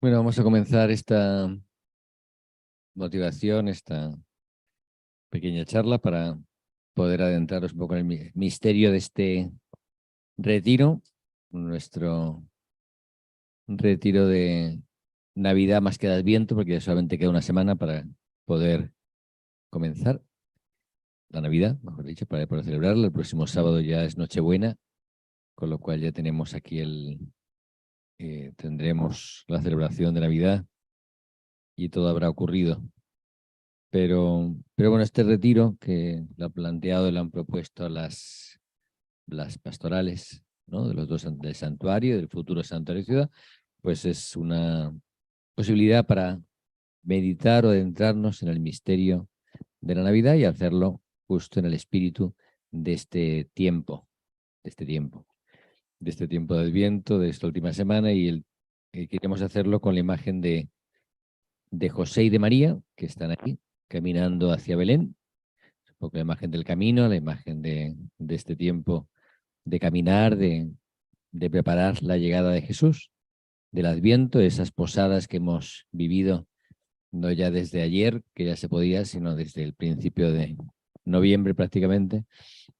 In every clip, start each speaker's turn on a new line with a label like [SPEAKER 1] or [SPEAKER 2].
[SPEAKER 1] Bueno, vamos a comenzar esta motivación, esta pequeña charla para poder adentraros un poco en el misterio de este retiro, nuestro retiro de Navidad más que de Adviento, porque ya solamente queda una semana para poder comenzar la Navidad, mejor dicho, para poder celebrarla. El próximo sábado ya es Nochebuena, con lo cual ya tenemos aquí tendremos la celebración de Navidad y todo habrá ocurrido. Pero bueno, este retiro que lo han planteado y lo han propuesto las pastorales, ¿no? De los dos del santuario, del futuro santuario de ciudad, pues es una posibilidad para meditar o adentrarnos en el misterio de la Navidad y hacerlo justo en el espíritu de este tiempo, de este tiempo, de este tiempo de Adviento, de esta última semana, y queremos hacerlo con la imagen de José y de María, que están aquí caminando hacia Belén, un poco la imagen del camino, la imagen de este tiempo de caminar, de preparar la llegada de Jesús, del Adviento, esas posadas que hemos vivido, no ya desde ayer, que ya se podía, sino desde el principio de noviembre prácticamente.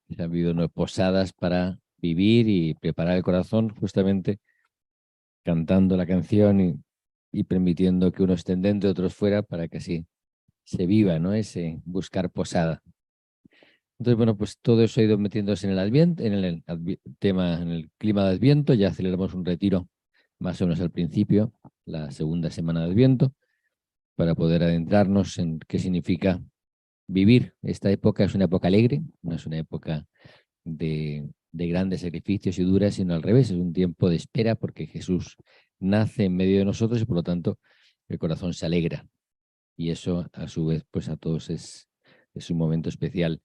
[SPEAKER 1] Se han vivido posadas para vivir y preparar el corazón, justamente cantando la canción y permitiendo que unos estén dentro y otros fuera, para que así se viva, ¿no? Ese buscar posada. Entonces, bueno, pues todo eso ha ido metiéndose en el Adviento, en el tema, en el clima de Adviento. Ya celebramos un retiro más o menos al principio, la segunda semana de Adviento, para poder adentrarnos en qué significa vivir. Esta época es una época alegre, no es una época de grandes sacrificios y duras, sino al revés, es un tiempo de espera porque Jesús nace en medio de nosotros y por lo tanto el corazón se alegra. Y eso, a su vez, pues a todos es un momento especial.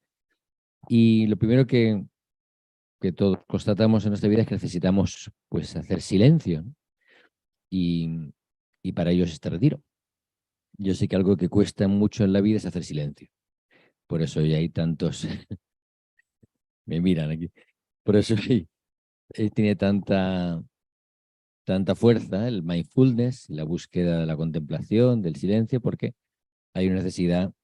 [SPEAKER 1] Y lo primero que todos constatamos en nuestra vida es que necesitamos pues hacer silencio, ¿no? y, y para ello es este retiro. Yo sé que algo que cuesta mucho en la vida es hacer silencio. Por eso hoy hay tantos, me miran aquí, por eso hoy tiene tanta fuerza el mindfulness, la búsqueda de la contemplación, del silencio, porque hay una necesidad,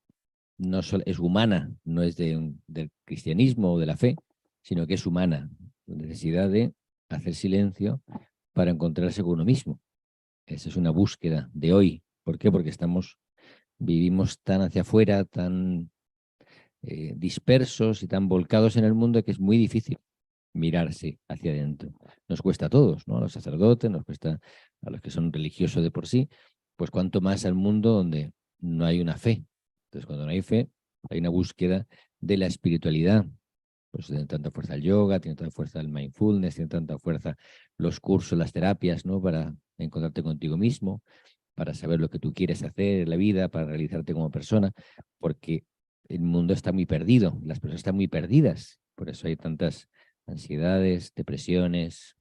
[SPEAKER 1] no solo es humana, no es del cristianismo o de la fe, sino que es humana, la necesidad de hacer silencio para encontrarse con uno mismo. Esa es una búsqueda de hoy. ¿Por qué? Porque vivimos tan hacia afuera, tan dispersos y tan volcados en el mundo que es muy difícil mirarse hacia adentro. Nos cuesta a todos, ¿no? A los sacerdotes, nos cuesta a los que son religiosos de por sí, pues cuanto más al mundo donde no hay una fe. Entonces, cuando no hay fe, hay una búsqueda de la espiritualidad. Pues tiene tanta fuerza el yoga, tiene tanta fuerza el mindfulness, tiene tanta fuerza los cursos, las terapias, ¿no? Para encontrarte contigo mismo, para saber lo que tú quieres hacer en la vida, para realizarte como persona, porque el mundo está muy perdido, las personas están muy perdidas, por eso hay tantas ansiedades, depresiones,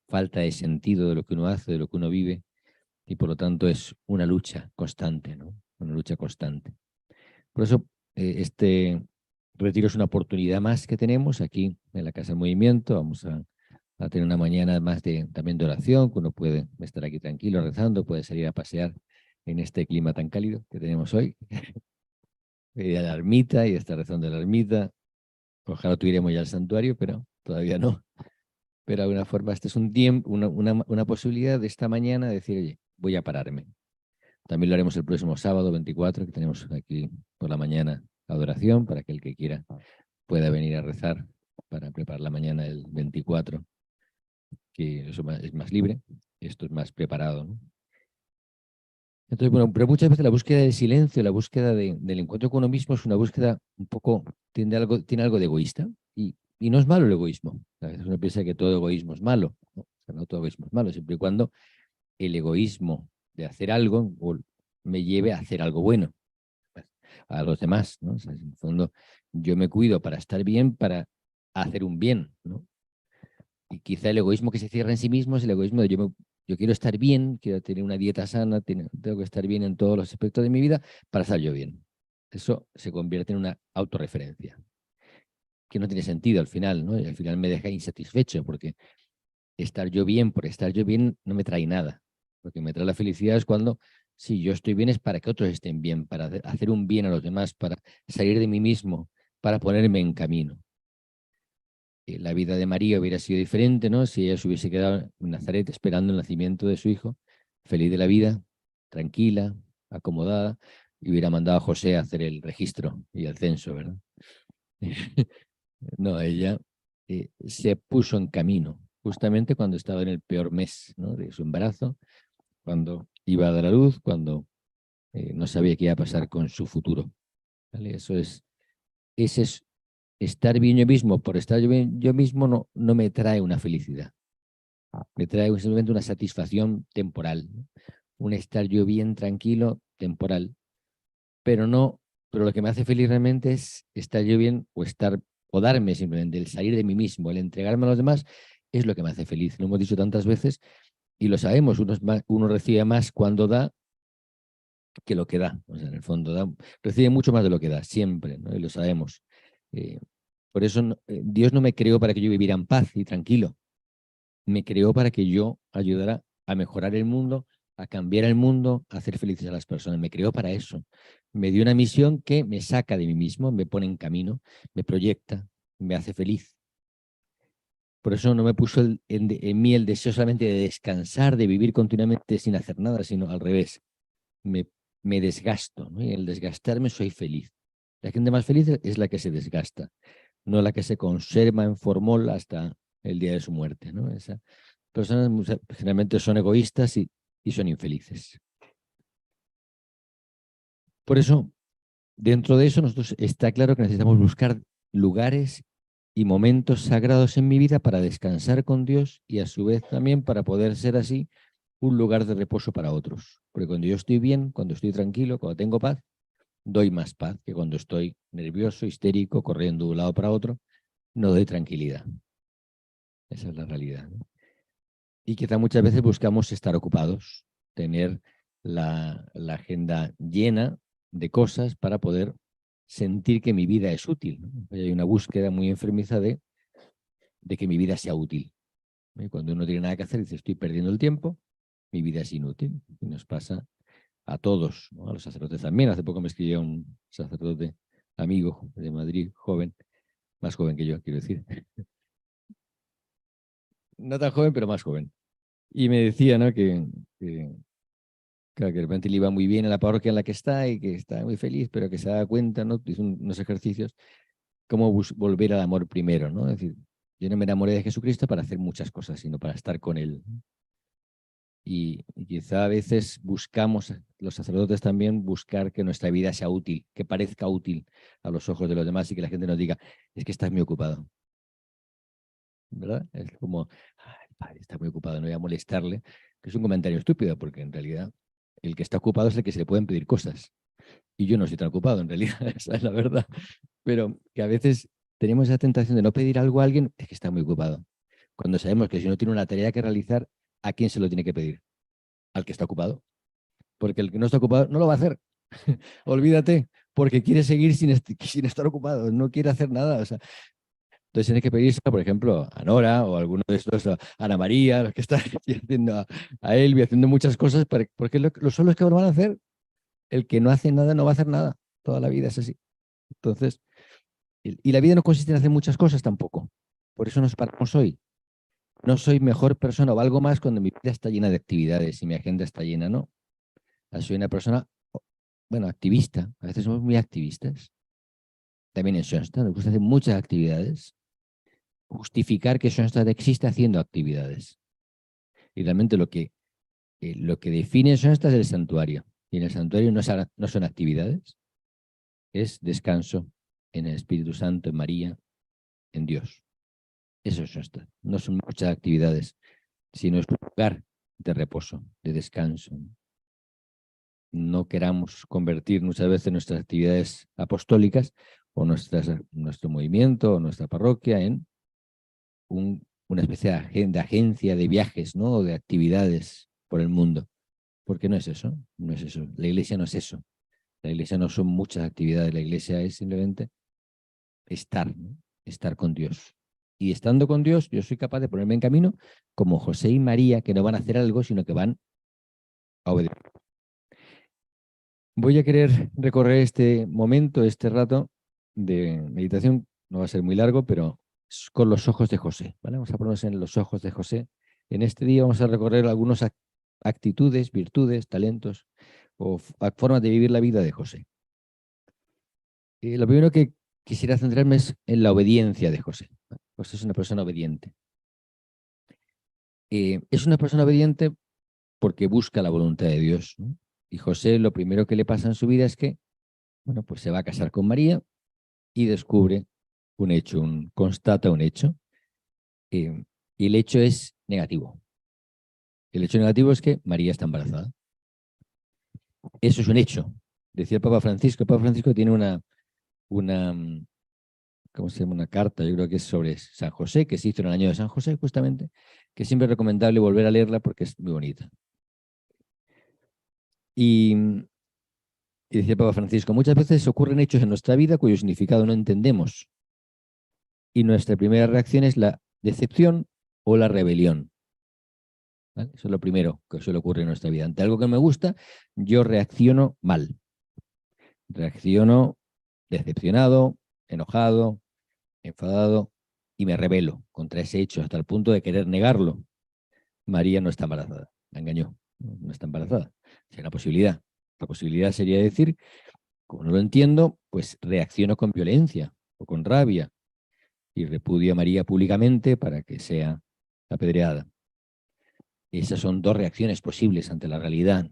[SPEAKER 1] falta de sentido de lo que uno hace, de lo que uno vive, y por lo tanto es una lucha constante, ¿no? Una lucha constante. Por eso este retiro es una oportunidad más que tenemos aquí en la Casa del Movimiento. Vamos a tener una mañana más también de oración, que uno puede estar aquí tranquilo rezando, puede salir a pasear en este clima tan cálido que tenemos hoy. Ir a la ermita y estar rezando en la ermita. Ojalá tuviéramos ya el santuario, pero todavía no. Pero de alguna forma este es un tiempo, una posibilidad de esta mañana de decir, oye, voy a pararme. También lo haremos el próximo sábado 24, que tenemos aquí por la mañana adoración, para que el que quiera pueda venir a rezar para preparar la mañana del 24, que eso es más libre, esto es más preparado, ¿no? Entonces, bueno, pero muchas veces la búsqueda del silencio, la búsqueda del encuentro con uno mismo es una búsqueda un poco, tiene algo de egoísta, y no es malo el egoísmo. A veces uno piensa que todo egoísmo es malo, ¿no? O sea, no todo egoísmo es malo, siempre y cuando el egoísmo de hacer algo me lleve a hacer algo bueno a los demás, ¿no? O sea, en el fondo, yo me cuido para estar bien, para hacer un bien, ¿no? Y quizá el egoísmo que se cierra en sí mismo es el egoísmo de yo quiero estar bien, quiero tener una dieta sana, tengo que estar bien en todos los aspectos de mi vida para estar yo bien. Eso se convierte en una autorreferencia, que no tiene sentido al final, ¿no? Y al final me deja insatisfecho, porque estar yo bien por estar yo bien no me trae nada. Lo que me trae la felicidad es cuando, sí, yo estoy bien es para que otros estén bien, para hacer un bien a los demás, para salir de mí mismo, para ponerme en camino. La vida de María hubiera sido diferente, ¿no? Si ella se hubiese quedado en Nazaret esperando el nacimiento de su hijo, feliz de la vida, tranquila, acomodada, y hubiera mandado a José a hacer el registro y el censo, ¿verdad? No, ella se puso en camino, justamente cuando estaba en el peor mes, ¿no?, de su embarazo, cuando iba a dar a luz, cuando no sabía qué iba a pasar con su futuro. ¿Vale? Ese es estar bien yo mismo. Por estar bien yo mismo no me trae una felicidad, me trae simplemente una satisfacción temporal, ¿no? Un estar yo bien tranquilo temporal, pero no, pero lo que me hace feliz realmente es estar yo bien o darme simplemente, el salir de mí mismo, el entregarme a los demás, es lo que me hace feliz. Lo hemos dicho tantas veces y lo sabemos, uno recibe más cuando da que lo que da. O sea, en el fondo recibe mucho más de lo que da, siempre, ¿no? Y lo sabemos. Eh, por eso Dios no me creó para que yo viviera en paz y tranquilo. Me creó para que yo ayudara a mejorar el mundo, a cambiar el mundo, a hacer felices a las personas. Me creó para eso. Me dio una misión que me saca de mí mismo, me pone en camino, me proyecta, me hace feliz. Por eso no me puso en mí el deseo solamente de descansar, de vivir continuamente sin hacer nada, sino al revés. Me, me desgasto, ¿no? Y al desgastarme soy feliz. La gente más feliz es la que se desgasta, no la que se conserva en formol hasta el día de su muerte, ¿no? Esas personas generalmente son egoístas y son infelices. Por eso, dentro de eso, nosotros está claro que necesitamos buscar lugares y momentos sagrados en mi vida para descansar con Dios y a su vez también para poder ser así un lugar de reposo para otros. Porque cuando yo estoy bien, cuando estoy tranquilo, cuando tengo paz, doy más paz que cuando estoy nervioso, histérico, corriendo de un lado para otro, no doy tranquilidad. Esa es la realidad, ¿no? Y quizá muchas veces buscamos estar ocupados, tener la agenda llena de cosas para poder sentir que mi vida es útil, ¿no? Hay una búsqueda muy enfermiza de que mi vida sea útil. Y cuando uno no tiene nada que hacer, dice, estoy perdiendo el tiempo, mi vida es inútil. Y nos pasa a todos, ¿no? A los sacerdotes también. Hace poco me escribió un sacerdote amigo de Madrid, joven, más joven que yo, quiero decir. No tan joven, pero más joven. Y me decía, ¿no?, que, claro, que de repente le iba muy bien en la parroquia en la que está y que está muy feliz, pero que se da cuenta, ¿no?, hizo unos ejercicios, cómo volver al amor primero, ¿no? Es decir, yo no me enamoré de Jesucristo para hacer muchas cosas, sino para estar con Él. Y quizá a veces buscamos, los sacerdotes también, buscar que nuestra vida sea útil, que parezca útil a los ojos de los demás y que la gente nos diga, es que estás muy ocupado, ¿verdad? Es como, "Ay, padre, está muy ocupado, no voy a molestarle", que es un comentario estúpido, porque en realidad el que está ocupado es el que se le pueden pedir cosas. Y yo no estoy tan ocupado, en realidad, esa es la verdad. Pero que a veces tenemos esa tentación de no pedir algo a alguien, es que está muy ocupado. Cuando sabemos que si no tiene una tarea que realizar, ¿a quién se lo tiene que pedir? Al que está ocupado. Porque el que no está ocupado no lo va a hacer. Olvídate, porque quiere seguir sin estar ocupado, no quiere hacer nada. O sea, entonces tiene que pedirse, por ejemplo, a Nora o a alguno de estos, a Ana María, los que están haciendo a Elvi, haciendo muchas cosas, porque son los que lo van a hacer. El que no hace nada no va a hacer nada. Toda la vida es así. Entonces, y la vida no consiste en hacer muchas cosas tampoco. Por eso nos paramos hoy. No soy mejor persona o algo más cuando mi vida está llena de actividades y mi agenda está llena, no. Soy una persona, bueno, activista. A veces somos muy activistas. También en Schoenstatt nos gusta hacer muchas actividades. Justificar que Schoenstatt existe haciendo actividades. Y realmente lo que define Schoenstatt es el santuario. Y en el santuario no son actividades, es descanso en el Espíritu Santo, en María, en Dios. Eso es Schoenstatt. No son muchas actividades, sino es un lugar de reposo, de descanso. No queramos convertir muchas veces nuestras actividades apostólicas o nuestro movimiento o nuestra parroquia en una especie de agencia de viajes, ¿no?, o de actividades por el mundo. Porque no es eso, no es eso. La iglesia no es eso. La iglesia no son muchas actividades, la iglesia es simplemente estar, ¿no?, estar con Dios. Y estando con Dios, yo soy capaz de ponerme en camino como José y María, que no van a hacer algo, sino que van a obedecer. Voy a querer recorrer este momento, este rato de meditación, no va a ser muy largo, pero es con los ojos de José, ¿vale? Vamos a ponernos en los ojos de José. En este día vamos a recorrer algunas actitudes, virtudes, talentos o formas de vivir la vida de José. Lo primero que quisiera centrarme es en la obediencia de José. José es una persona obediente. Es una persona obediente porque busca la voluntad de Dios, ¿no? Y José lo primero que le pasa en su vida es que, bueno, pues se va a casar con María y descubre un hecho, constata un hecho, y el hecho es negativo. El hecho negativo es que María está embarazada. Eso es un hecho. Decía el Papa Francisco tiene una ¿cómo se llama? Una carta, yo creo que es sobre San José, que se hizo en el año de San José, justamente, que siempre es recomendable volver a leerla porque es muy bonita. Y decía el Papa Francisco, muchas veces ocurren hechos en nuestra vida cuyo significado no entendemos. Y nuestra primera reacción es la decepción o la rebelión. ¿Vale? Eso es lo primero que suele ocurrir en nuestra vida. Ante algo que me gusta, yo reacciono mal. Reacciono decepcionado, enojado, enfadado y me rebelo contra ese hecho hasta el punto de querer negarlo. María no está embarazada, la engañó, no está embarazada. Es una posibilidad. La posibilidad sería decir, como no lo entiendo, pues reacciono con violencia o con rabia y repudio a María públicamente para que sea apedreada. Esas son dos reacciones posibles ante la realidad.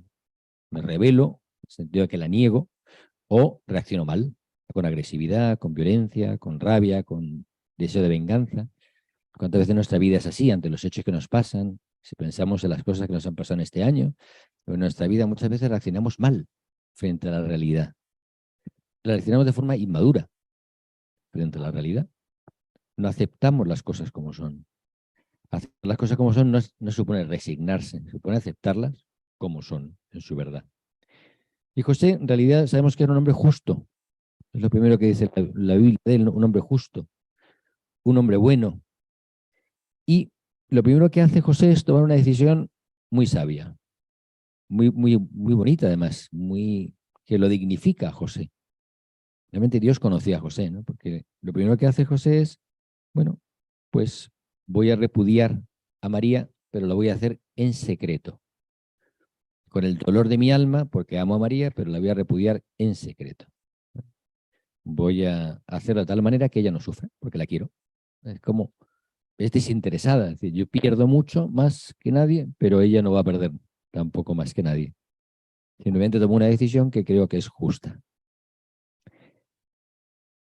[SPEAKER 1] Me rebelo, en el sentido de que la niego, o reacciono mal, con agresividad, con violencia, con rabia, con deseo de venganza. ¿Cuántas veces nuestra vida es así ante los hechos que nos pasan? Si pensamos en las cosas que nos han pasado en este año, en nuestra vida muchas veces reaccionamos mal frente a la realidad. Reaccionamos de forma inmadura frente a la realidad. No aceptamos las cosas como son. Hacer las cosas como son no supone resignarse, supone aceptarlas como son, en su verdad. Y José, en realidad, sabemos que era un hombre justo. Es lo primero que dice la Biblia de él, un hombre justo, un hombre bueno. Y lo primero que hace José es tomar una decisión muy sabia, muy bonita además, que lo dignifica a José. Realmente Dios conocía a José, ¿no? Porque lo primero que hace José es, bueno, pues voy a repudiar a María, pero lo voy a hacer en secreto, con el dolor de mi alma, porque amo a María, pero la voy a repudiar en secreto. Voy a hacerlo de tal manera que ella no sufra, porque la quiero. Es como, es desinteresada, es decir, yo pierdo mucho más que nadie, pero ella no va a perder tampoco más que nadie. Simplemente tomo una decisión que creo que es justa.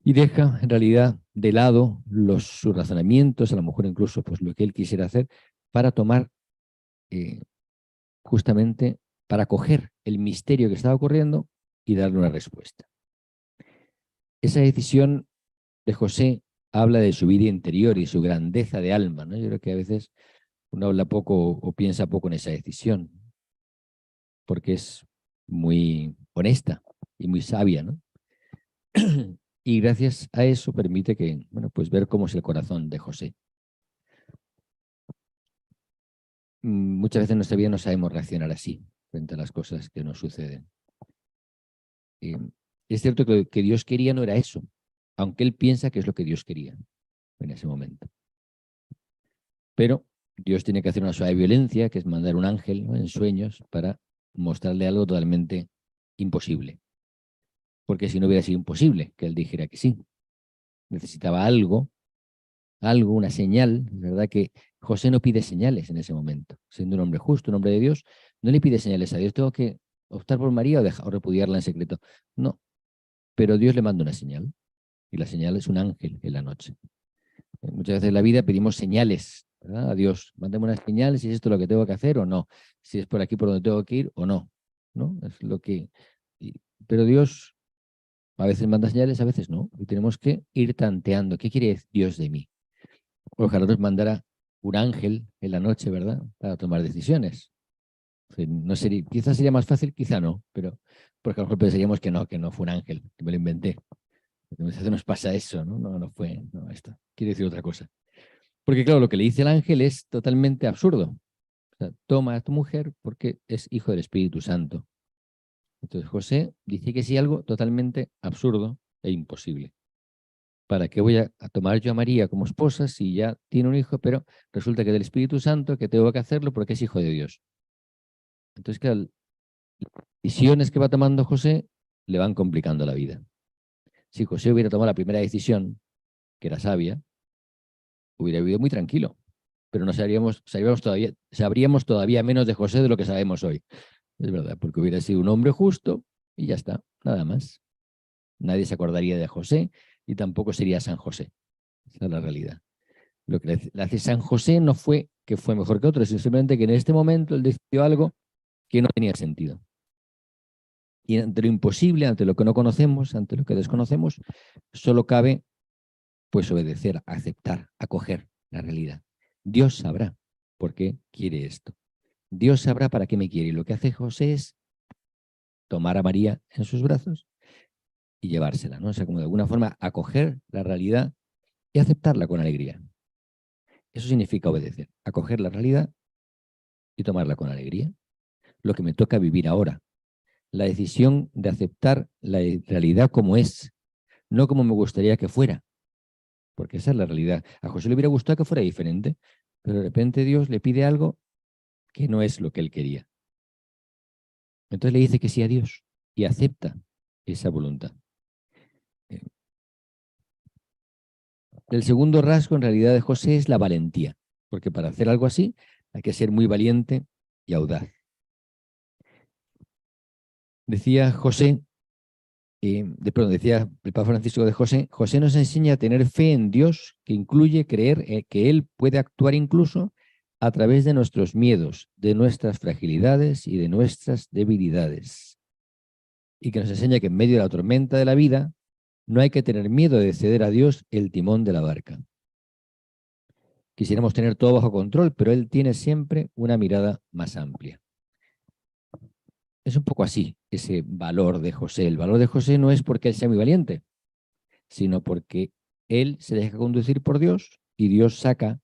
[SPEAKER 1] Y deja en realidad de lado sus razonamientos, a lo mejor incluso pues, lo que él quisiera hacer, para tomar justamente, para coger el misterio que estaba ocurriendo y darle una respuesta. Esa decisión de José habla de su vida interior y su grandeza de alma, ¿no? Yo creo que a veces uno habla poco o piensa poco en esa decisión, porque es muy honesta y muy sabia, ¿no? Y gracias a eso permite que, bueno, pues ver cómo es el corazón de José. Muchas veces en nuestra vida no sabemos reaccionar así frente a las cosas que nos suceden. Es cierto que lo que Dios quería no era eso, aunque él piensa que es lo que Dios quería en ese momento. Pero Dios tiene que hacer una suave violencia, que es mandar un ángel, ¿no?, en sueños para mostrarle algo totalmente imposible. Porque si no hubiera sido imposible que él dijera que sí. Necesitaba algo, una señal. Es verdad que José no pide señales en ese momento. Siendo un hombre justo, un hombre de Dios, no le pide señales a Dios. Tengo que optar por María o repudiarla en secreto. No, pero Dios le manda una señal. Y la señal es un ángel en la noche. Muchas veces en la vida pedimos señales, ¿verdad? A Dios, mándame unas señales si es esto lo que tengo que hacer o no. Si es por aquí por donde tengo que ir o no. ¿No? Es lo que... Pero Dios a veces manda señales, a veces no. Y tenemos que ir tanteando. ¿Qué quiere Dios de mí? Ojalá nos mandara un ángel en la noche, ¿verdad? Para tomar decisiones. No sería, quizás sería más fácil, quizá no, pero porque a lo mejor pensaríamos que no fue un ángel, que me lo inventé. Porque muchas veces nos pasa eso, ¿no? No fue, no, esto quiere decir otra cosa. Porque claro, lo que le dice el ángel es totalmente absurdo. sea, toma a tu mujer porque es hijo del Espíritu Santo. Entonces José dice que sí, algo totalmente absurdo e imposible. ¿Para qué voy a tomar yo a María como esposa si ya tiene un hijo, pero resulta que del Espíritu Santo, que tengo que hacerlo porque es hijo de Dios? Entonces, claro, las decisiones que va tomando José le van complicando la vida. Si José hubiera tomado la primera decisión, que era sabia, hubiera vivido muy tranquilo, pero no sabríamos todavía menos de José de lo que sabemos hoy. Es verdad, porque hubiera sido un hombre justo y ya está, nada más. Nadie se acordaría de José y tampoco sería San José. Esa es la realidad. Lo que le hace San José no fue que fue mejor que otros, sino simplemente que en este momento él decidió algo que no tenía sentido. Y ante lo imposible, ante lo que no conocemos, ante lo que desconocemos, solo cabe pues obedecer, aceptar, acoger la realidad. Dios sabrá por qué quiere esto. Dios sabrá para qué me quiere. Y lo que hace José es tomar a María en sus brazos y llevársela, ¿no? O sea, como de alguna forma acoger la realidad y aceptarla con alegría. Eso significa obedecer, acoger la realidad y tomarla con alegría. Lo que me toca vivir ahora. La decisión de aceptar la realidad como es, no como me gustaría que fuera, porque esa es la realidad. A José le hubiera gustado que fuera diferente, pero de repente Dios le pide algo que no es lo que él quería. Entonces le dice que sí a Dios y acepta esa voluntad. El segundo rasgo en realidad de José es la valentía, porque para hacer algo así hay que ser muy valiente y audaz. Decía José, decía el Papa Francisco de José, José nos enseña a tener fe en Dios, que incluye creer que Él puede actuar incluso a través de nuestros miedos, de nuestras fragilidades y de nuestras debilidades. Y que nos enseña que en medio de la tormenta de la vida no hay que tener miedo de ceder a Dios el timón de la barca. Quisiéramos tener todo bajo control, pero Él tiene siempre una mirada más amplia. Es un poco así ese valor de José. El valor de José no es porque Él sea muy valiente, sino porque Él se deja conducir por Dios y Dios saca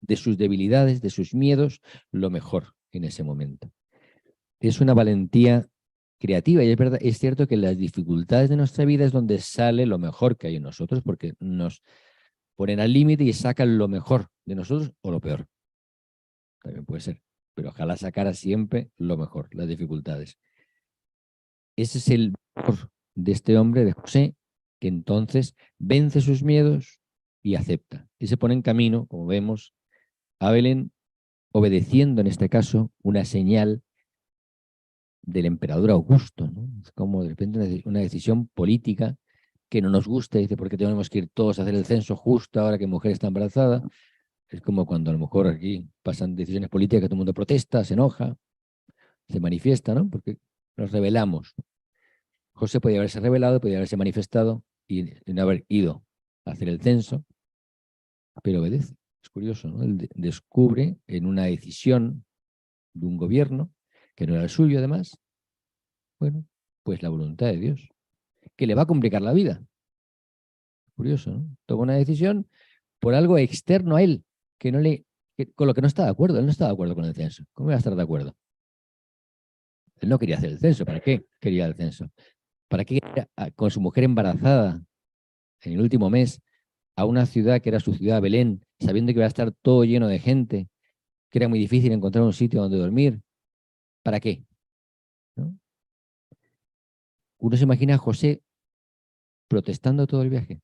[SPEAKER 1] de sus debilidades, de sus miedos, lo mejor en ese momento. Es una valentía creativa y es verdad, es cierto que en las dificultades de nuestra vida es donde sale lo mejor que hay en nosotros, porque nos ponen al límite y sacan lo mejor de nosotros o lo peor. También puede ser, pero ojalá sacara siempre lo mejor, las dificultades. Ese es el valor de este hombre, de José, que entonces vence sus miedos y acepta. Y se pone en camino, como vemos, a Belén, obedeciendo en este caso una señal del emperador Augusto, ¿no? Es como de repente una decisión política que no nos gusta, dice, ¿por qué tenemos que ir todos a hacer el censo justo ahora que mujer está embarazada? Es como cuando a lo mejor aquí pasan decisiones políticas que todo el mundo protesta, se enoja, se manifiesta, ¿no? Porque nos rebelamos. José podía haberse rebelado, podía haberse manifestado y no haber ido a hacer el censo, pero obedece. Es curioso, ¿no? Él descubre en una decisión de un gobierno, que no era el suyo además, bueno, pues la voluntad de Dios, que le va a complicar la vida. Curioso, ¿no? Toma una decisión por algo externo a él, que no le, con lo que no está de acuerdo. Él no está de acuerdo con el censo. ¿Cómo iba a estar de acuerdo? Él no quería hacer el censo. ¿Para qué quería el censo? ¿Para qué quería, con su mujer embarazada en el último mes, a una ciudad que era su ciudad, Belén, sabiendo que iba a estar todo lleno de gente, que era muy difícil encontrar un sitio donde dormir? ¿Para qué? ¿No? Uno se imagina a José protestando todo el viaje,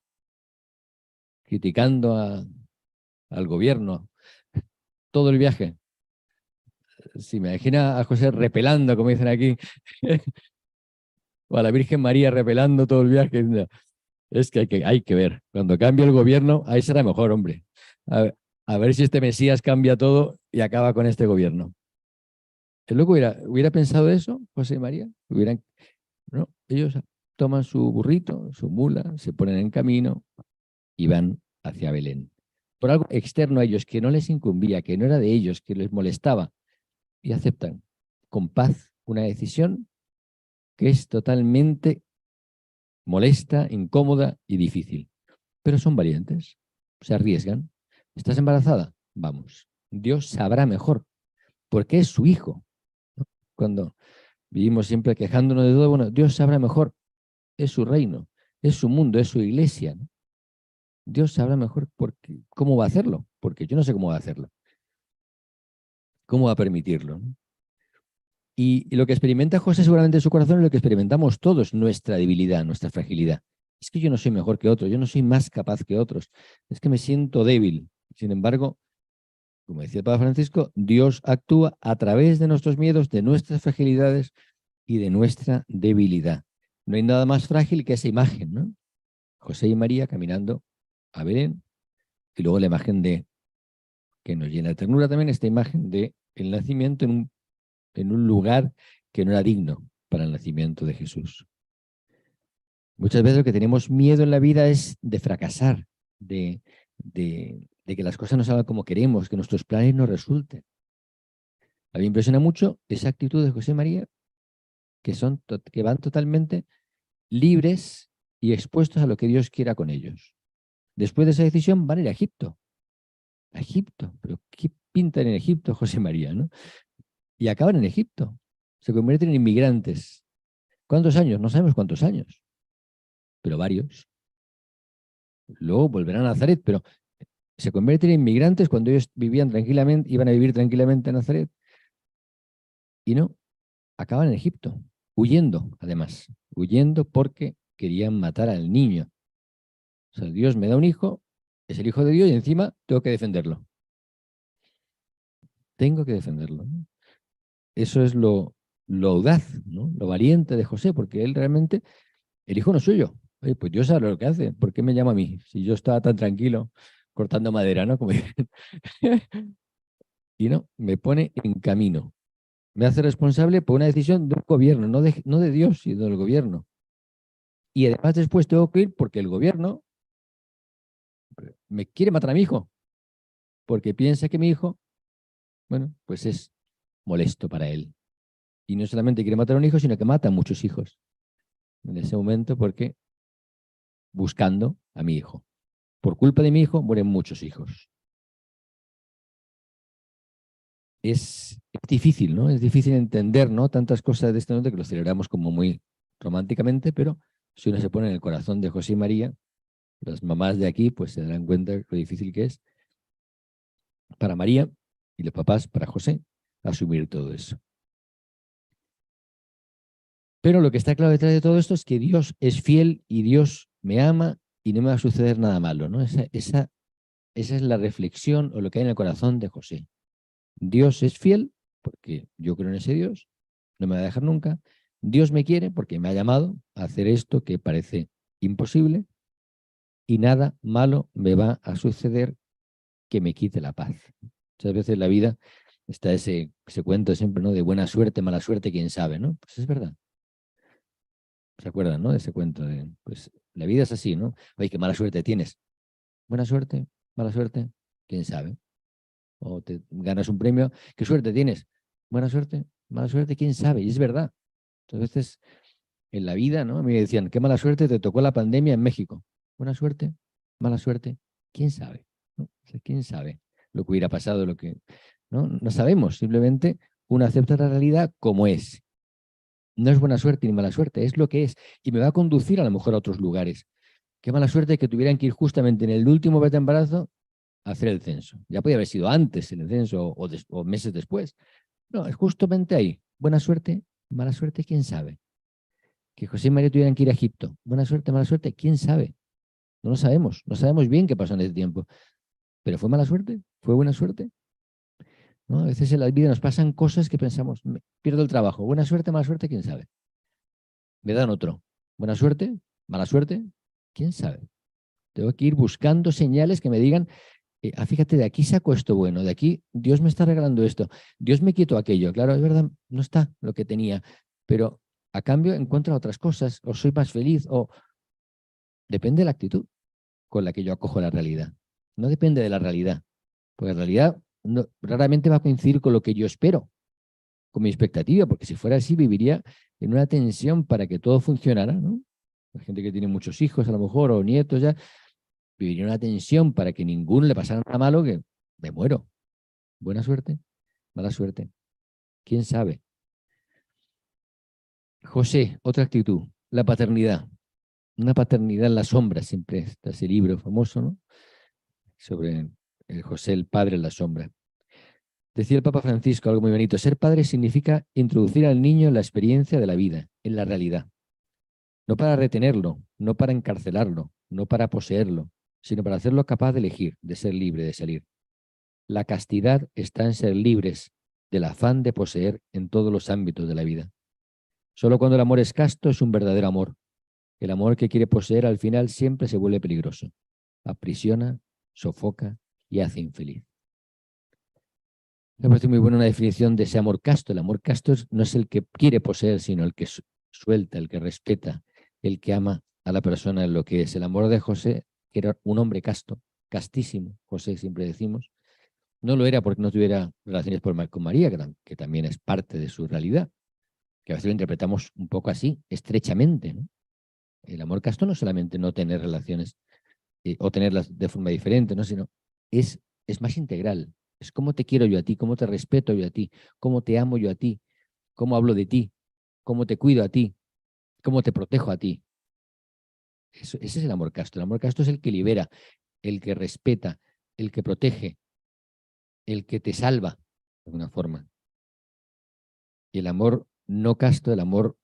[SPEAKER 1] criticando al gobierno todo el viaje. Si me imagina a José repelando, como dicen aquí, o a la Virgen María repelando todo el viaje. Es que hay que ver. Cuando cambie el gobierno, ahí será mejor, hombre. A ver si este Mesías cambia todo y acaba con este gobierno. ¿El loco hubiera pensado eso, José y María? ¿No? Ellos toman su burrito, su mula, se ponen en camino y van hacia Belén. Por algo externo a ellos, que no les incumbía, que no era de ellos, que les molestaba, y aceptan con paz una decisión que es totalmente molesta, incómoda y difícil. Pero son valientes, se arriesgan. ¿Estás embarazada? Vamos. Dios sabrá mejor. porque es su hijo, ¿no? Cuando vivimos siempre quejándonos de todo, bueno, Dios sabrá mejor, es su reino, es su mundo, es su iglesia, ¿no? Dios sabrá mejor cómo va a hacerlo, porque yo no sé cómo va a hacerlo, cómo va a permitirlo, ¿no? Y lo que experimenta José seguramente en su corazón es lo que experimentamos todos, nuestra debilidad, nuestra fragilidad. Es que yo no soy mejor que otros, yo no soy más capaz que otros, es que me siento débil. Sin embargo, como decía el Papa Francisco, Dios actúa a través de nuestros miedos, de nuestras fragilidades y de nuestra debilidad. No hay nada más frágil que esa imagen, ¿no? José y María caminando a Belén, y luego la imagen de, que nos llena de ternura también, esta imagen de el nacimiento en un lugar que no era digno para el nacimiento de Jesús. Muchas veces lo que tenemos miedo en la vida es de fracasar, de que las cosas no salgan como queremos, que nuestros planes no resulten. A mí me impresiona mucho esa actitud de José y María, que van totalmente libres y expuestos a lo que Dios quiera con ellos. Después de esa decisión van a ir a Egipto. A Egipto. Pero ¿qué pintan en Egipto José y María, no? Y acaban en Egipto. Se convierten en inmigrantes. ¿Cuántos años? No sabemos cuántos años, pero varios. Luego volverán a Nazaret, pero se convierten en inmigrantes cuando ellos vivían tranquilamente, iban a vivir tranquilamente en Nazaret. Y no, acaban en Egipto, huyendo, además. Huyendo porque querían matar al niño. O sea, Dios me da un hijo, es el hijo de Dios y encima tengo que defenderlo. Tengo que defenderlo, ¿no? Eso es lo audaz, ¿no? Lo valiente de José, porque él realmente, el hijo no es suyo. Oye, pues Dios sabe lo que hace. ¿Por qué me llama a mí? Si yo estaba tan tranquilo cortando madera, ¿no? Como dicen. Y no, me pone en camino. Me hace responsable por una decisión de un gobierno, no de Dios, sino del gobierno. Y además después tengo que ir porque el gobierno me quiere matar a mi hijo, porque piensa que mi hijo, bueno, pues es molesto para él. Y no solamente quiere matar a un hijo, sino que mata a muchos hijos en ese momento porque buscando a mi hijo. Por culpa de mi hijo mueren muchos hijos. Es difícil, ¿no? Es difícil entender, ¿no? Tantas cosas de este mundo que lo celebramos como muy románticamente, pero si uno se pone en el corazón de José y María, las mamás de aquí pues se darán cuenta de lo difícil que es para María y los papás para José asumir todo eso. Pero lo que está claro detrás de todo esto es que Dios es fiel y Dios me ama y no me va a suceder nada malo, ¿no? Esa es la reflexión o lo que hay en el corazón de José. Dios es fiel porque yo creo en ese Dios, no me va a dejar nunca. Dios me quiere porque me ha llamado a hacer esto que parece imposible y nada malo me va a suceder que me quite la paz. Muchas veces en la vida está ese cuento siempre, ¿no? De buena suerte, mala suerte, quién sabe, ¿no? Pues es verdad. ¿Se acuerdan, no? De ese cuento de, pues la vida es así, ¿no? Oye, qué mala suerte tienes. Buena suerte, mala suerte, quién sabe. O te ganas un premio, qué suerte tienes. Buena suerte, mala suerte, quién sabe. Y es verdad. Entonces, veces en la vida, ¿no? A mí me decían, qué mala suerte te tocó la pandemia en México. Buena suerte, mala suerte, quién sabe, ¿no? O sea, quién sabe lo que hubiera pasado, lo que, ¿no? No sabemos, simplemente uno acepta la realidad como es. No es buena suerte ni mala suerte, es lo que es. Y me va a conducir a lo mejor a otros lugares. Qué mala suerte que tuvieran que ir justamente en el último mes de embarazo a hacer el censo. Ya podía haber sido antes el censo o meses después. No, es justamente ahí. Buena suerte, mala suerte, quién sabe. Que José y María tuvieran que ir a Egipto. Buena suerte, mala suerte, quién sabe. No lo sabemos. No sabemos bien qué pasó en ese tiempo. Pero fue mala suerte, fue buena suerte. ¿No? A veces en la vida nos pasan cosas que pensamos, pierdo el trabajo. Buena suerte, mala suerte, quién sabe. Me dan otro. Buena suerte, mala suerte, quién sabe. Tengo que ir buscando señales que me digan, fíjate, de aquí saco esto bueno, de aquí Dios me está regalando esto, Dios me quitó aquello. Claro, es verdad, no está lo que tenía, pero a cambio encuentro otras cosas, o soy más feliz, o depende de la actitud con la que yo acojo la realidad. No depende de la realidad, porque la realidad raramente va a coincidir con lo que yo espero, con mi expectativa, porque si fuera así viviría en una tensión para que todo funcionara, ¿no? La gente que tiene muchos hijos a lo mejor, o nietos ya, viviría una tensión para que ninguno le pasara nada malo que me muero. Buena suerte, mala suerte. ¿Quién sabe? José, otra actitud, la paternidad. Una paternidad en la sombra, siempre está ese libro famoso, ¿no? Sobre el José, el padre en la sombra. Decía el Papa Francisco algo muy bonito: ser padre significa introducir al niño en la experiencia de la vida, en la realidad. No para retenerlo, no para encarcelarlo, no para poseerlo, sino para hacerlo capaz de elegir, de ser libre, de salir. La castidad está en ser libres del afán de poseer en todos los ámbitos de la vida. Solo cuando el amor es casto es un verdadero amor. El amor que quiere poseer al final siempre se vuelve peligroso. Aprisiona, sofoca y hace infeliz. Me parece muy buena una definición de ese amor casto. El amor casto no es el que quiere poseer, sino el que suelta, el que respeta, el que ama a la persona en lo que es. El amor de José, que era un hombre casto, castísimo, José siempre decimos, no lo era porque no tuviera relaciones con María, que también es parte de su realidad, que a veces lo interpretamos un poco así, estrechamente, ¿no? El amor casto no es solamente no tener relaciones o tenerlas de forma diferente, ¿no? Sino es más integral. Es cómo te quiero yo a ti, cómo te respeto yo a ti, cómo te amo yo a ti, cómo hablo de ti, cómo te cuido a ti, cómo te protejo a ti. Ese es el amor casto. El amor casto es el que libera, el que respeta, el que protege, el que te salva, de alguna forma. Y el amor no casto, el amor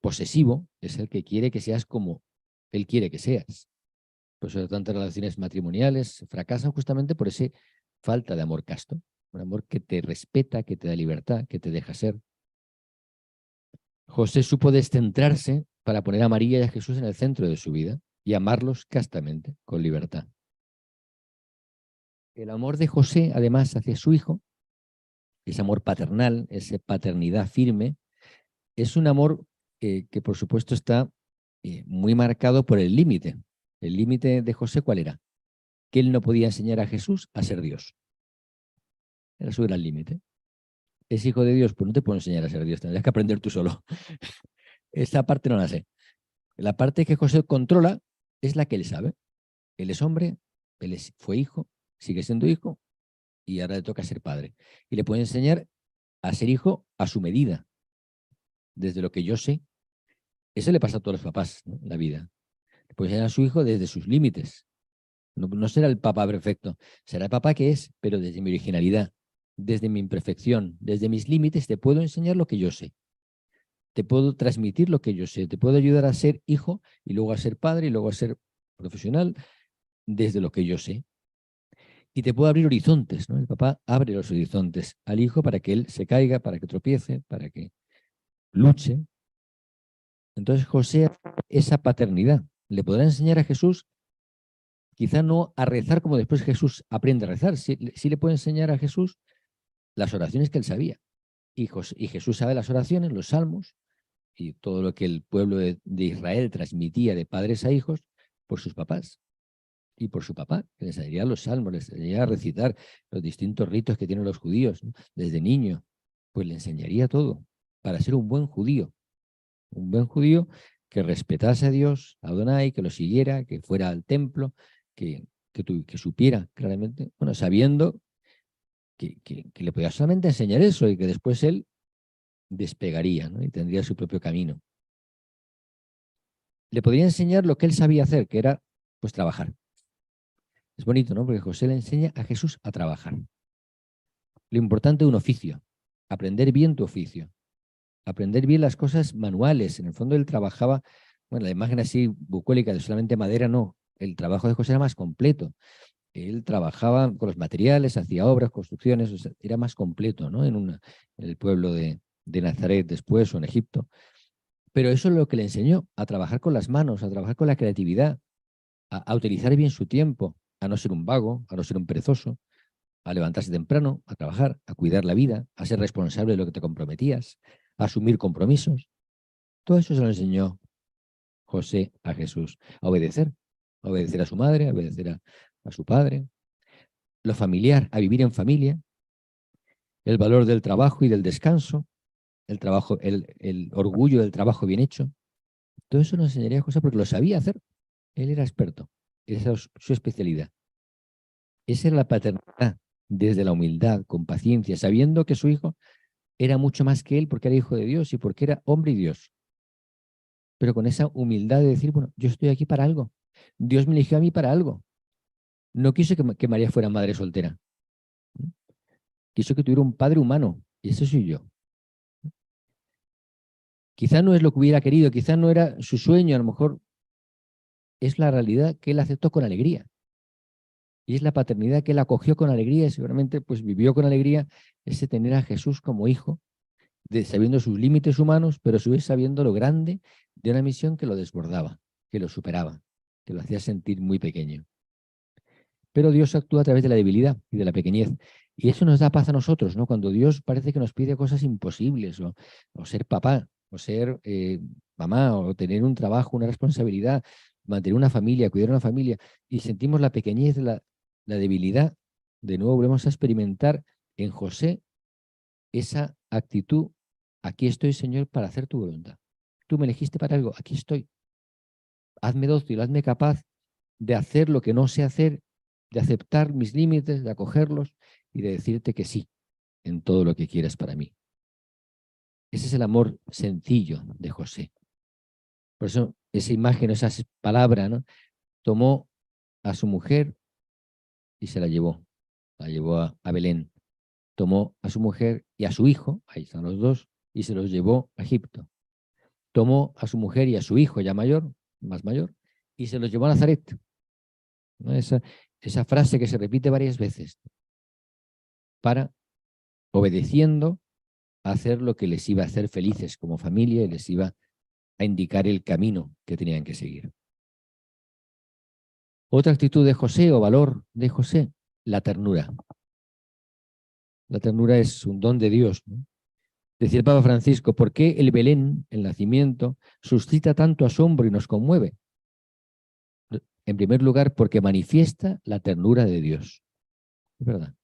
[SPEAKER 1] posesivo, es el que quiere que seas como él quiere que seas. Por eso tantas relaciones matrimoniales fracasan justamente por esa falta de amor casto. Un amor que te respeta, que te da libertad, que te deja ser. José supo descentrarse para poner a María y a Jesús en el centro de su vida y amarlos castamente, con libertad. El amor de José, además, hacia su hijo, ese amor paternal, esa paternidad firme, es un amor que por supuesto está muy marcado por el límite. El límite de José, ¿cuál era? Que él no podía enseñar a Jesús a ser Dios. Era su gran límite. ¿Es hijo de Dios? Pues no te puedo enseñar a ser Dios, tendrías que aprender tú solo. Esa parte no la sé. La parte que José controla es la que él sabe. Él es hombre, fue hijo, sigue siendo hijo y ahora le toca ser padre. Y le puede enseñar a ser hijo a su medida, desde lo que yo sé. Eso le pasa a todos los papás, ¿no? En la vida. Le puede enseñar a su hijo desde sus límites. No será el papá perfecto, será el papá que es, pero desde mi originalidad, desde mi imperfección, desde mis límites, te puedo enseñar lo que yo sé. Te puedo transmitir lo que yo sé, te puedo ayudar a ser hijo y luego a ser padre y luego a ser profesional desde lo que yo sé. Y te puedo abrir horizontes, ¿no? El papá abre los horizontes al hijo para que él se caiga, para que tropiece, para que luche. Entonces José, esa paternidad, le podrá enseñar a Jesús, quizá no a rezar como después Jesús aprende a rezar, sí le puede enseñar a Jesús las oraciones que él sabía. Y Jesús sabe las oraciones, los salmos, y todo lo que el pueblo de Israel transmitía de padres a hijos por sus papás y por su papá, que les enseñaría los salmos, les enseñaría a recitar los distintos ritos que tienen los judíos, ¿no? Desde niño, pues le enseñaría todo para ser un buen judío que respetase a Dios, a Adonai, que lo siguiera, que fuera al templo, que supiera claramente, bueno, sabiendo que le podía solamente enseñar eso y que después él despegaría, ¿no? Y tendría su propio camino. Le podría enseñar lo que él sabía hacer, que era pues trabajar. Es bonito, ¿no? Porque José le enseña a Jesús a trabajar. Lo importante de un oficio, aprender bien tu oficio, aprender bien las cosas manuales. En el fondo él trabajaba, bueno, la imagen así bucólica de solamente madera, no. El trabajo de José era más completo. Él trabajaba con los materiales, hacía obras, construcciones, o sea, era más completo, ¿no? En el pueblo de Nazaret después o en Egipto. Pero eso es lo que le enseñó, a trabajar con las manos, a trabajar con la creatividad, a utilizar bien su tiempo, a no ser un vago, a no ser un perezoso, a levantarse temprano, a trabajar, a cuidar la vida, a ser responsable de lo que te comprometías, a asumir compromisos. Todo eso se lo enseñó José a Jesús, a obedecer a su madre, a obedecer a su padre, lo familiar, a vivir en familia, el valor del trabajo y del descanso, el trabajo, el orgullo del trabajo bien hecho. Todo eso nos enseñaría José porque lo sabía hacer. Él era experto, esa es su especialidad. Esa era la paternidad, desde la humildad, con paciencia, sabiendo que su hijo era mucho más que él porque era hijo de Dios y porque era hombre y Dios. Pero con esa humildad de decir, bueno, yo estoy aquí para algo. Dios me eligió a mí para algo. No quiso que María fuera madre soltera. Quiso que tuviera un padre humano. Y ese soy yo. Quizá no es lo que hubiera querido, quizá no era su sueño, a lo mejor es la realidad que él aceptó con alegría. Y es la paternidad que él acogió con alegría y seguramente pues vivió con alegría ese tener a Jesús como hijo, sabiendo sus límites humanos, pero a su vez sabiendo lo grande de una misión que lo desbordaba, que lo superaba, que lo hacía sentir muy pequeño. Pero Dios actúa a través de la debilidad y de la pequeñez. Y eso nos da paz a nosotros, ¿no? Cuando Dios parece que nos pide cosas imposibles, o ser papá, o ser mamá, o tener un trabajo, una responsabilidad, mantener una familia, cuidar una familia, y sentimos la pequeñez, la debilidad, de nuevo volvemos a experimentar en José esa actitud: aquí estoy, Señor, para hacer tu voluntad. Tú me elegiste para algo, aquí estoy. Hazme dócil, hazme capaz de hacer lo que no sé hacer, de aceptar mis límites, de acogerlos y de decirte que sí en todo lo que quieras para mí. Ese es el amor sencillo de José. Por eso esa imagen, esa palabra, ¿no? Tomó a su mujer y se la llevó a Belén. Tomó a su mujer y a su hijo, ahí están los dos, y se los llevó a Egipto. Tomó a su mujer y a su hijo ya mayor, más mayor, y se los llevó a Nazaret, ¿no? Esa frase que se repite varias veces, para, obedeciendo, a hacer lo que les iba a hacer felices como familia y les iba a indicar el camino que tenían que seguir. Otra actitud de José o valor de José, la ternura. La ternura es un don de Dios, ¿no? Decía el Papa Francisco, ¿por qué el Belén, el nacimiento, suscita tanto asombro y nos conmueve? En primer lugar, porque manifiesta la ternura de Dios. Es verdad.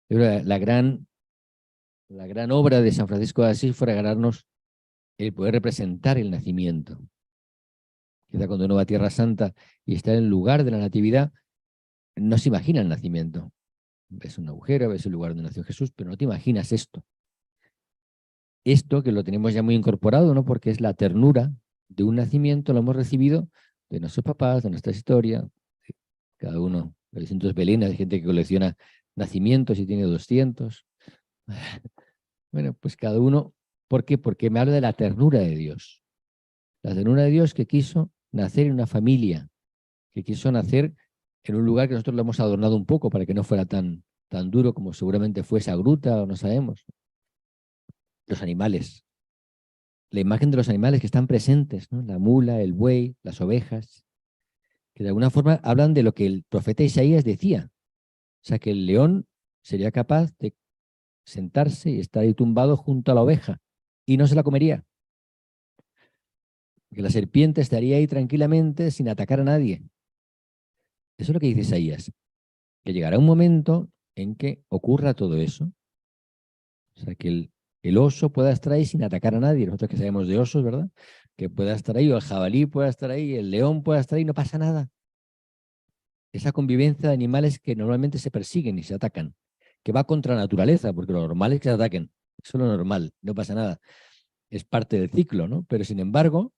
[SPEAKER 1] La gran obra de San Francisco de Asís fue regalarnos el poder representar el nacimiento. Quizá cuando uno va a Tierra Santa y está en el lugar de la Natividad, no se imagina el nacimiento. Ves un agujero, ves el lugar donde nació Jesús, pero no te imaginas esto. Esto que lo tenemos ya muy incorporado, ¿no? Porque es la ternura de un nacimiento, lo hemos recibido de nuestros papás, de nuestra historia, cada uno, de distintos belenes, hay gente que colecciona nacimientos y tiene 200. Bueno, pues cada uno, ¿por qué? Porque me habla de la ternura de Dios. La ternura de Dios que quiso nacer en una familia, que quiso nacer en un lugar que nosotros lo hemos adornado un poco para que no fuera tan duro como seguramente fue esa gruta, o no sabemos. Los animales, la imagen de los animales que están presentes, ¿no? La mula, el buey, las ovejas, que de alguna forma hablan de lo que el profeta Isaías decía. O sea, que el león sería capaz de sentarse y estar ahí tumbado junto a la oveja y no se la comería. Que la serpiente estaría ahí tranquilamente sin atacar a nadie. Eso es lo que dice Isaías. Que llegará un momento en que ocurra todo eso. O sea, que el oso pueda estar ahí sin atacar a nadie. Nosotros que sabemos de osos, ¿verdad? Que pueda estar ahí, o el jabalí pueda estar ahí, el león pueda estar ahí, no pasa nada. Esa convivencia de animales que normalmente se persiguen y se atacan, que va contra la naturaleza, porque lo normal es que se ataquen. Eso es lo normal, no pasa nada. Es parte del ciclo, ¿no? Pero sin embargo,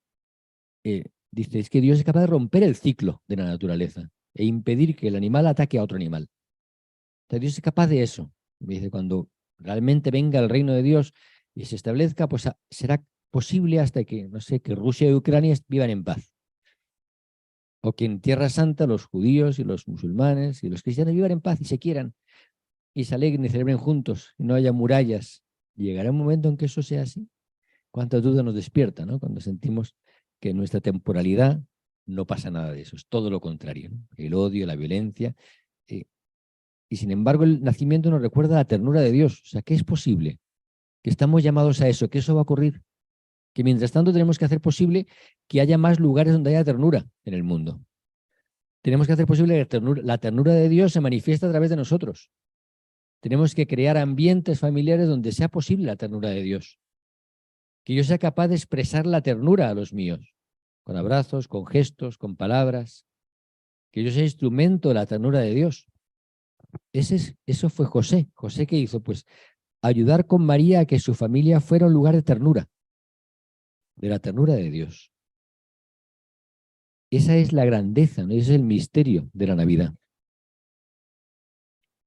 [SPEAKER 1] dice, es que Dios es capaz de romper el ciclo de la naturaleza e impedir que el animal ataque a otro animal. O sea, Dios es capaz de eso. Me dice, cuando realmente venga el reino de Dios y se establezca, pues será posible hasta que, no sé, que Rusia y Ucrania vivan en paz. O que en Tierra Santa los judíos y los musulmanes y los cristianos vivan en paz y se quieran y se alegren y celebren juntos y no haya murallas. ¿Llegará un momento en que eso sea así? ¿Cuánta duda nos despierta, ¿no? Cuando sentimos que en nuestra temporalidad no pasa nada de eso, es todo lo contrario, ¿no? El odio, la violencia. Y sin embargo, el nacimiento nos recuerda la ternura de Dios. O sea, que es posible, que estamos llamados a eso, que eso va a ocurrir. Que mientras tanto tenemos que hacer posible que haya más lugares donde haya ternura en el mundo. Tenemos que hacer posible que la ternura de Dios se manifieste a través de nosotros. Tenemos que crear ambientes familiares donde sea posible la ternura de Dios. Que yo sea capaz de expresar la ternura a los míos, con abrazos, con gestos, con palabras. Que yo sea instrumento de la ternura de Dios. Eso fue José. ¿José qué hizo? Pues ayudar con María a que su familia fuera un lugar de ternura, de la ternura de Dios. Esa es la grandeza, ¿no? Ese es el misterio de la Navidad.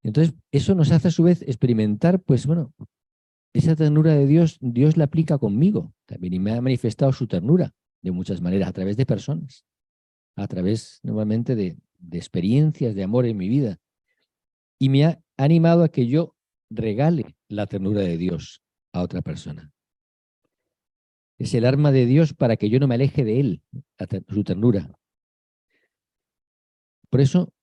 [SPEAKER 1] Entonces, eso nos hace a su vez experimentar, pues bueno, esa ternura de Dios, Dios la aplica conmigo también y me ha manifestado su ternura de muchas maneras, a través de personas, a través nuevamente de experiencias de amor en mi vida. Y me ha animado a que yo regale la ternura de Dios a otra persona. Es el arma de Dios para que yo no me aleje de Él, su ternura. Por eso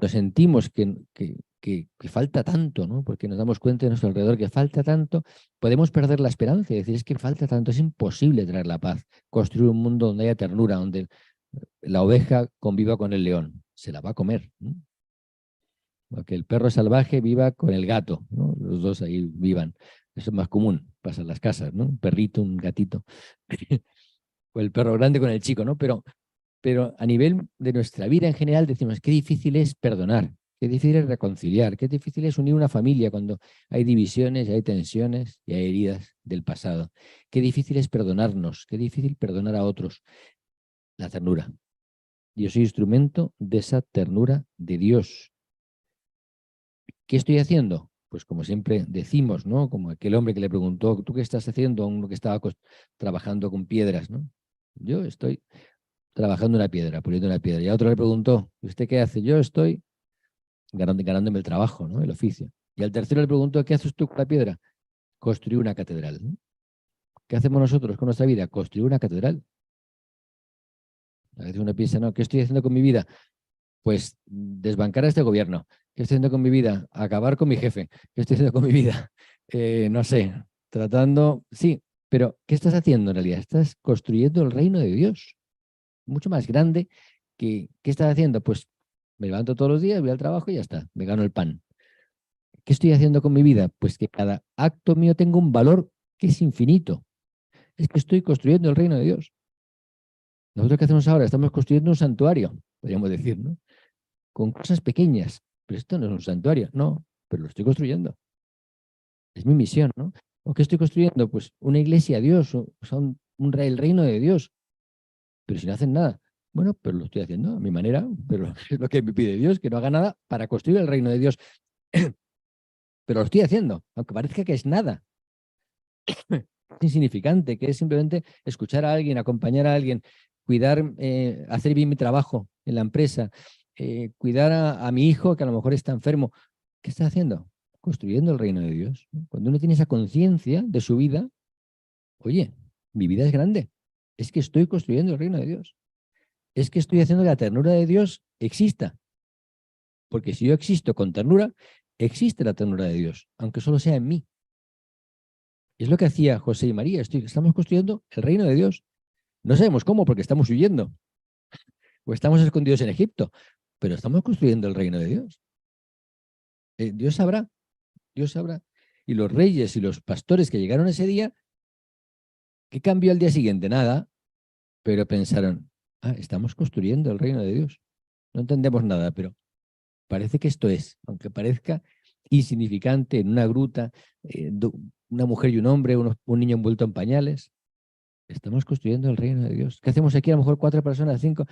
[SPEAKER 1] nos sentimos que falta tanto, ¿no? Porque nos damos cuenta de nuestro alrededor que falta tanto, podemos perder la esperanza y decir, es que falta tanto, es imposible traer la paz, construir un mundo donde haya ternura, donde la oveja conviva con el león, se la va a comer, ¿no? O que el perro salvaje viva con el gato, ¿no? Los dos ahí vivan. Eso es más común, pasa en las casas, ¿no? Un perrito, un gatito. O el perro grande con el chico, ¿no? Pero a nivel de nuestra vida en general decimos, qué difícil es perdonar, qué difícil es reconciliar, qué difícil es unir una familia cuando hay divisiones, hay tensiones y hay heridas del pasado. Qué difícil es perdonarnos, qué difícil perdonar a otros. La ternura. Yo soy instrumento de esa ternura de Dios. ¿Qué estoy haciendo? Pues como siempre decimos, ¿no? Como aquel hombre que le preguntó, ¿tú qué estás haciendo? A uno que estaba trabajando con piedras, ¿no? Yo estoy trabajando una piedra, puliendo una piedra. Y a otro le preguntó, ¿y usted qué hace? Yo estoy ganándome el trabajo, ¿no? El oficio. Y al tercero le preguntó, ¿qué haces tú con la piedra? Construir una catedral, ¿no? ¿Qué hacemos nosotros con nuestra vida? Construir una catedral. A veces uno piensa, no, ¿qué estoy haciendo con mi vida? Pues desbancar a este gobierno. ¿Qué estoy haciendo con mi vida? Acabar con mi jefe. ¿Qué estoy haciendo con mi vida? No sé, tratando, sí, pero ¿qué estás haciendo en realidad? Estás construyendo el reino de Dios, mucho más grande que, ¿qué estás haciendo? Pues me levanto todos los días, voy al trabajo y ya está, me gano el pan. ¿Qué estoy haciendo con mi vida? Pues que cada acto mío tenga un valor que es infinito. Es que estoy construyendo el reino de Dios. Nosotros, ¿qué hacemos ahora? Estamos construyendo un santuario, podríamos decir, ¿no? Con cosas pequeñas. Pero esto no es un santuario, no, pero lo estoy construyendo. Es mi misión, ¿no? ¿O qué estoy construyendo? Pues una iglesia a Dios, o sea, el reino de Dios. Pero si no hacen nada, bueno, pero lo estoy haciendo a mi manera, pero es lo que me pide Dios, que no haga nada para construir el reino de Dios. Pero lo estoy haciendo, aunque parezca que es nada. Es insignificante, que es simplemente escuchar a alguien, acompañar a alguien, cuidar, hacer bien mi trabajo en la empresa, cuidar a mi hijo que a lo mejor está enfermo. ¿Qué está haciendo? Construyendo el reino de Dios. Cuando uno tiene esa conciencia de su vida, oye, mi vida es grande. Es que estoy construyendo el reino de Dios. Es que estoy haciendo que la ternura de Dios exista. Porque si yo existo con ternura, existe la ternura de Dios, aunque solo sea en mí. Es lo que hacía José y María. Estamos construyendo el reino de Dios. No sabemos cómo, porque estamos huyendo o estamos escondidos en Egipto, pero estamos construyendo el reino de Dios. Dios sabrá, Dios sabrá. Y los reyes y los pastores que llegaron ese día, ¿qué cambió al día siguiente? Nada, pero pensaron, estamos construyendo el reino de Dios. No entendemos nada, pero parece que esto es, aunque parezca insignificante en una gruta, una mujer y un hombre, un niño envuelto en pañales. Estamos construyendo el reino de Dios. ¿Qué hacemos aquí? A lo mejor 4 personas, 5,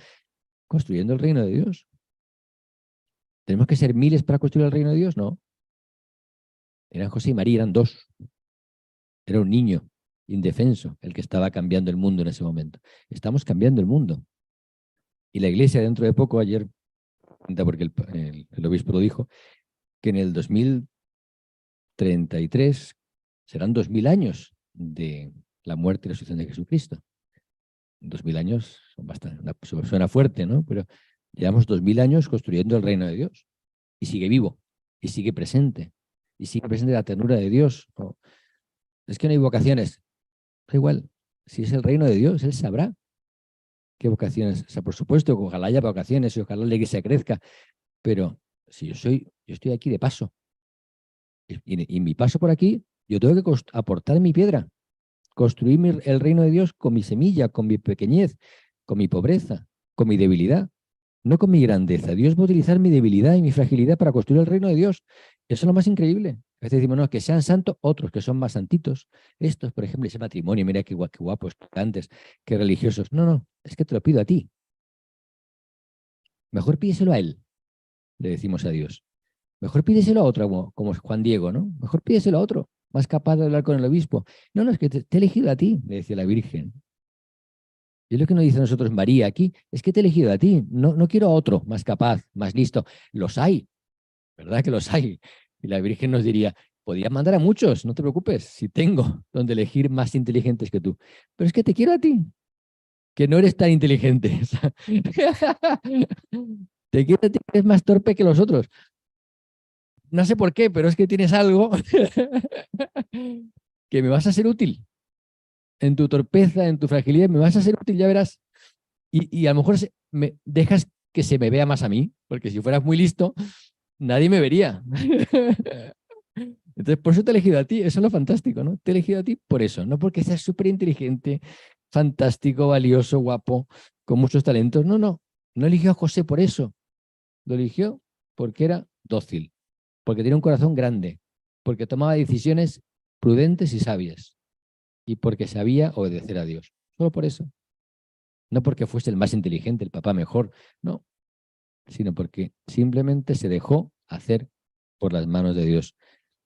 [SPEAKER 1] construyendo el reino de Dios. ¿Tenemos que ser miles para construir el reino de Dios? No. Eran José y María, eran 2. Era un niño indefenso el que estaba cambiando el mundo en ese momento. Estamos cambiando el mundo. Y la iglesia dentro de poco, ayer, porque el obispo lo dijo, que en el 2033 serán 2000 años de la muerte y la resurrección de Jesucristo. 2000 años son bastante, suena fuerte, ¿no? Pero llevamos 2000 años construyendo el reino de Dios. Y sigue vivo, y sigue presente, la ternura de Dios. ¿No? Es que no hay vocaciones. Da igual, si es el reino de Dios, Él sabrá qué vocaciones. O sea, por supuesto, ojalá haya vocaciones y ojalá la iglesia crezca, pero si yo estoy aquí de paso. Y mi paso por aquí, yo tengo que aportar mi piedra, construir el reino de Dios con mi semilla, con mi pequeñez, con mi pobreza, con mi debilidad, no con mi grandeza. Dios va a utilizar mi debilidad y mi fragilidad para construir el reino de Dios. Eso es lo más increíble. A veces decimos, no, que sean santos otros, que son más santitos. Estos, por ejemplo, ese matrimonio, mira qué guapos, antes, qué religiosos. No, no, es que te lo pido a ti. Mejor pídeselo a él, le decimos a Dios. Mejor pídeselo a otro, como Juan Diego, ¿no? Mejor pídeselo a otro, más capaz de hablar con el obispo. No, no, es que te he elegido a ti, le decía la Virgen. Y es lo que nos dice a nosotros María aquí, es que te he elegido a ti, no, no quiero a otro más capaz, más listo. Los hay, ¿verdad que los hay? Y la Virgen nos diría, podías mandar a muchos, no te preocupes, si tengo donde elegir más inteligentes que tú. Pero es que te quiero a ti, que no eres tan inteligente. Te quiero a ti, que eres más torpe que los otros. No sé por qué, pero es que tienes algo que me vas a ser útil. En tu torpeza, en tu fragilidad, me vas a ser útil, ya verás. Y a lo mejor me dejas que se me vea más a mí, porque si fueras muy listo, nadie me vería. Entonces, por eso te he elegido a ti. Eso es lo fantástico, ¿no? Te he elegido a ti por eso, no porque seas súper inteligente, fantástico, valioso, guapo, con muchos talentos. No, no. No eligió a José por eso. Lo eligió porque era dócil, porque tenía un corazón grande, porque tomaba decisiones prudentes y sabias, y porque sabía obedecer a Dios. Solo por eso. No porque fuese el más inteligente, el papá mejor, no, sino porque simplemente se dejó hacer por las manos de Dios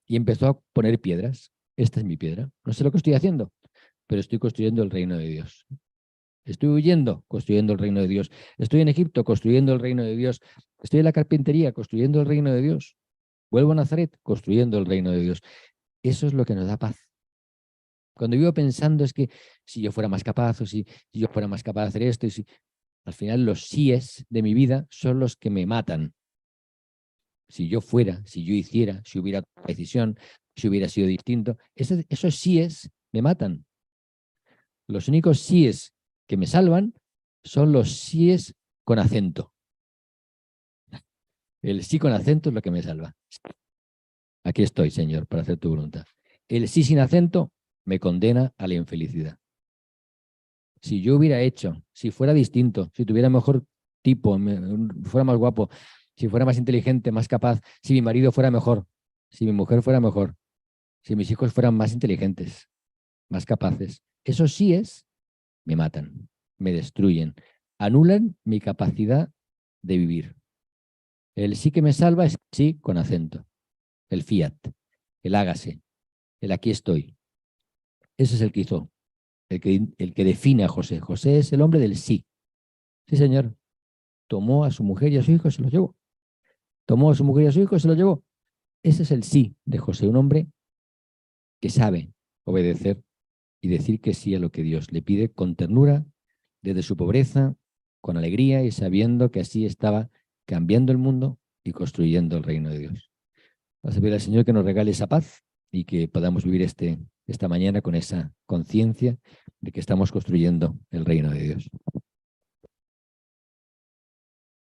[SPEAKER 1] y empezó a poner piedras. Esta es mi piedra. No sé lo que estoy haciendo, pero estoy construyendo el reino de Dios. Estoy huyendo, construyendo el reino de Dios. Estoy en Egipto, construyendo el reino de Dios. Estoy en la carpintería, construyendo el reino de Dios. Vuelvo a Nazaret, construyendo el reino de Dios. Eso es lo que nos da paz. Cuando vivo pensando es que si yo fuera más capaz o si yo fuera más capaz de hacer esto, y si, al final los síes de mi vida son los que me matan. Si yo fuera, si yo hiciera, si hubiera tomado decisión, si hubiera sido distinto, esos síes me matan. Los únicos síes que me salvan son los síes con acento. El sí con acento es lo que me salva. Aquí estoy, Señor, para hacer tu voluntad. El sí sin acento me condena a la infelicidad. Si yo hubiera hecho, si fuera distinto, si tuviera mejor tipo, fuera más guapo, si fuera más inteligente, más capaz, si mi marido fuera mejor, si mi mujer fuera mejor, si mis hijos fueran más inteligentes, más capaces, esos síes me matan, me destruyen, anulan mi capacidad de vivir. El sí que me salva es sí con acento, el fiat, el hágase, el aquí estoy. Ese es el que hizo, el que define a José. José es el hombre del sí. Sí, señor. Tomó a su mujer y a su hijo y se los llevó. Tomó a su mujer y a su hijo y se los llevó. Ese es el sí de José, un hombre que sabe obedecer y decir que sí a lo que Dios le pide con ternura, desde su pobreza, con alegría y sabiendo que así estaba cambiando el mundo y construyendo el reino de Dios. Vamos a pedir al Señor que nos regale esa paz y que podamos vivir esta mañana con esa conciencia de que estamos construyendo el reino de Dios.